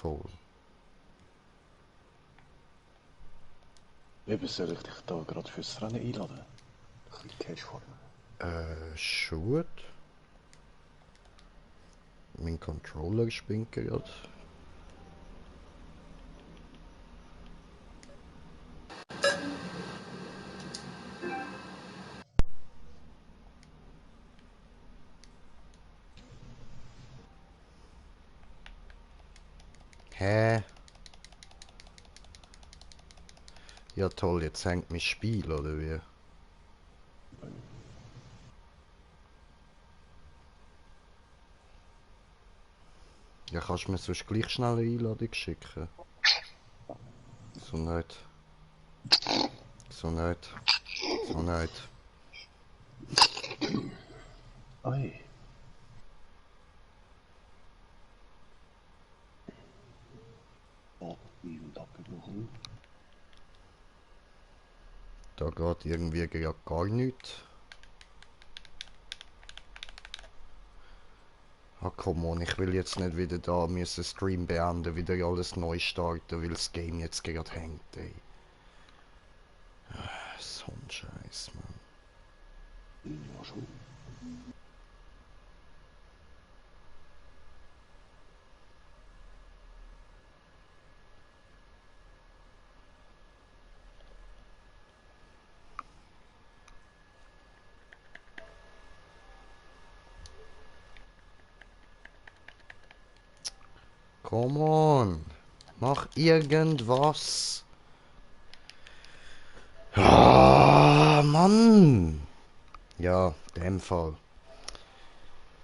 voll. Eben, soll ich dich da gerade fürs Rennen einladen? Ein bisschen Cash vor mir. Schon gut. Mein Controller spinnt gerade. Hä? Ja toll, jetzt hängt mein Spiel, oder wie? Ja, kannst du mir sonst gleich schnell eine Einladung schicken? So nicht. So nicht. So nicht. Ei. Oh, wie und abgebrochen. Da geht irgendwie gerade gar nichts. Ah, come on, ich will jetzt nicht wieder da müssen Stream beenden, wieder alles neu starten, weil das Game jetzt gerade hängt, ey. So ein Scheiß, Mann. Ja, schon. Come on. Mach irgendwas. Ah, Mann. Ja, in dem Fall.